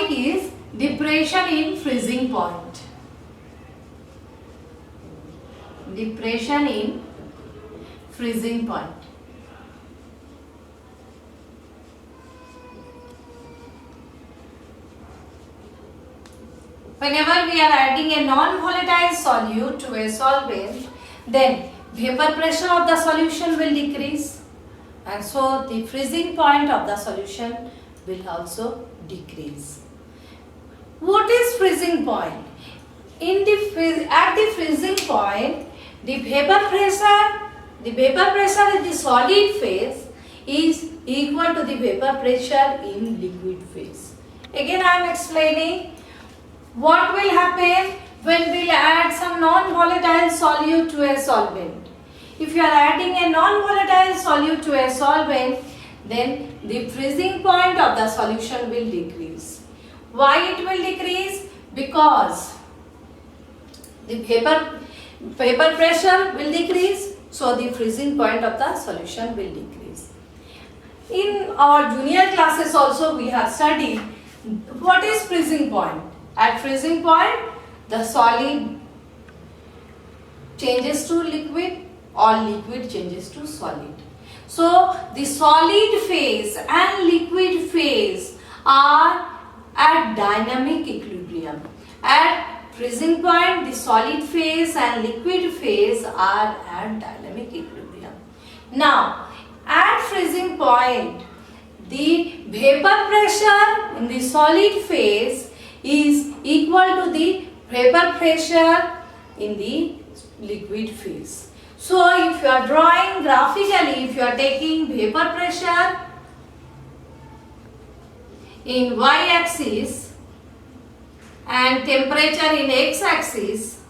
topic is depression in freezing point. Depression in freezing point. Whenever we are adding a non-volatile solute to a solvent, then vapor pressure of the solution will decrease, and so the freezing point of the solution will also decrease. What is freezing point? At the freezing point, the vapor pressure in the solid phase is equal to the vapor pressure in liquid phase. Again I am explaining what will happen when we will add some non-volatile solute to a solvent. If you are adding a non-volatile solute to a solvent, then the freezing point of the solution will decrease. Why it will decrease? Because the vapor pressure will decrease, so the freezing point of the solution will decrease. In our junior classes also we have studied what is freezing point. At freezing point, the solid changes to liquid or liquid changes to solid. So the solid phase and liquid phase are at dynamic equilibrium. At freezing point, the solid phase and liquid phase are at dynamic equilibrium. Now, at freezing point, the vapor pressure in the solid phase is equal to the vapor pressure in the liquid phase. So, if you are drawing graphically, if you are taking vapor pressure in y-axis and temperature in x-axis,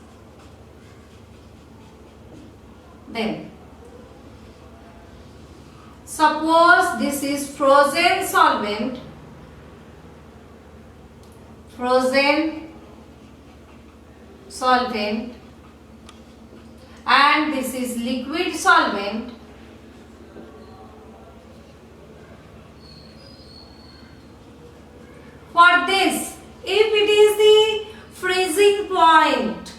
then suppose this is frozen solvent, and this is liquid solvent. For this, if it is the freezing point,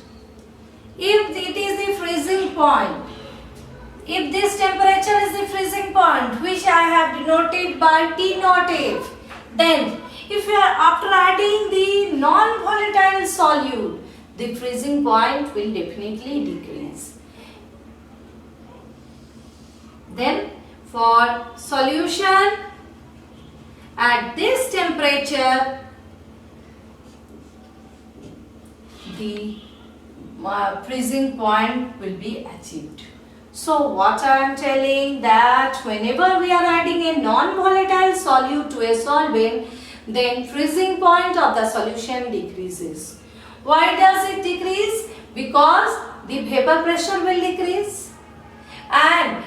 if this temperature is the freezing point, which I have denoted by T naught F, then if you are after adding the non-volatile solute, the freezing point will definitely decrease. Then for solution at this temperature, the freezing point will be achieved. So what I am telling, that whenever we are adding a non-volatile solute to a solvent, then freezing point of the solution decreases. Why does it decrease? Because the vapor pressure will decrease. And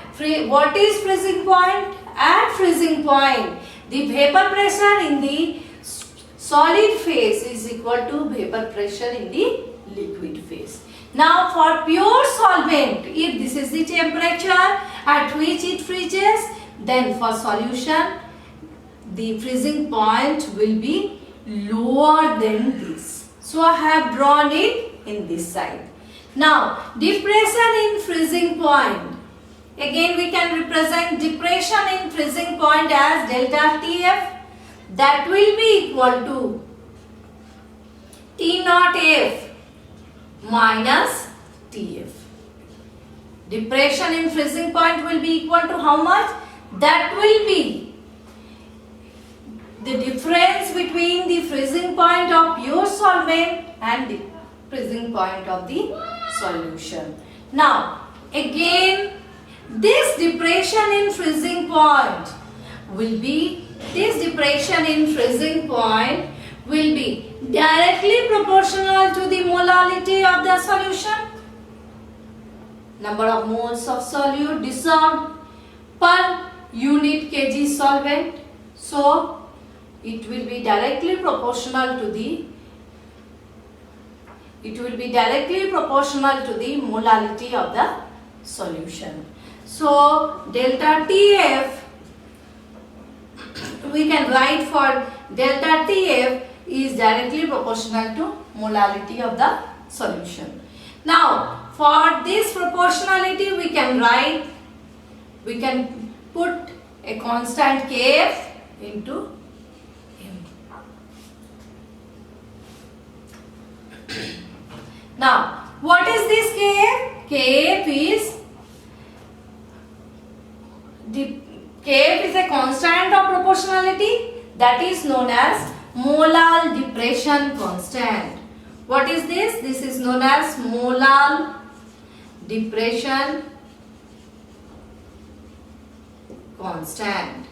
what is freezing point? At freezing point, the vapor pressure in the solid phase is equal to vapor pressure in the liquid phase. Now for pure solvent, if this is the temperature at which it freezes, then for solution the freezing point will be lower than this. So I have drawn it in this side. Now depression in freezing point. Again we can represent depression in freezing point as delta Tf. That will be equal to T naught F minus Tf. Depression in freezing point will be equal to how much? That will be the difference between the freezing point of pure solvent and the freezing point of the solution. Now again this depression in freezing point will be directly proportional to the molality of the solution. Number of moles of solute dissolved per unit kg solvent. So it will be directly proportional to the molality of the solution. So delta Tf, we can write for delta Tf is directly proportional to molality of the solution. Now, for this proportionality, we can put a constant Kf into M. Now, what is this Kf? Kf is a constant of proportionality that is known as molal depression constant. What is this? This is known as molal depression constant.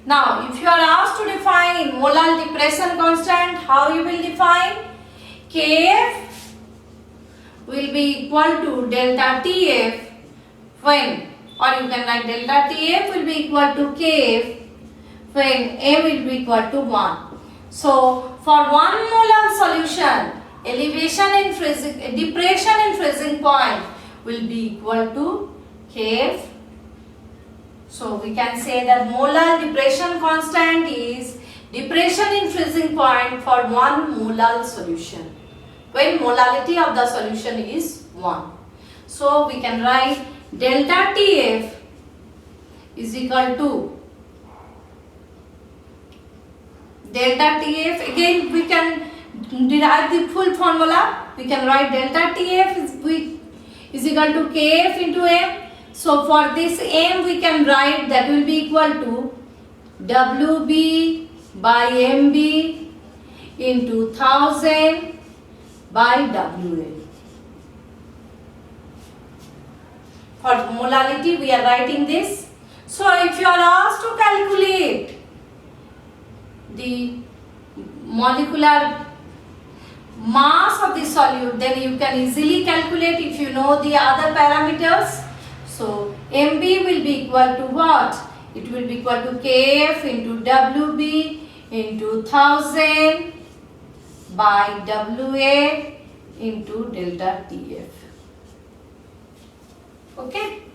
Now, if you are asked to define molal depression constant, how you will define? Kf will be equal to delta Tf when, or you can write delta Tf will be equal to Kf when M will be equal to 1. So, for 1 molar solution, depression in freezing point will be equal to Kf. So, we can say that molar depression constant is depression in freezing point for 1 molar solution when molality of the solution is 1. So, we can write delta Tf is equal to delta Tf. Again, we can derive the full formula. We can write delta Tf is equal to Kf into M. So, for this M, we can write that will be equal to Wb by Mb into 1000 by Wn. For molality, we are writing this. So, if you are asked to calculate the molecular mass of the solute, then you can easily calculate if you know the other parameters. So, Mb will be equal to what? It will be equal to Kf into Wb into 1000 by Wa into delta Tf. Okay.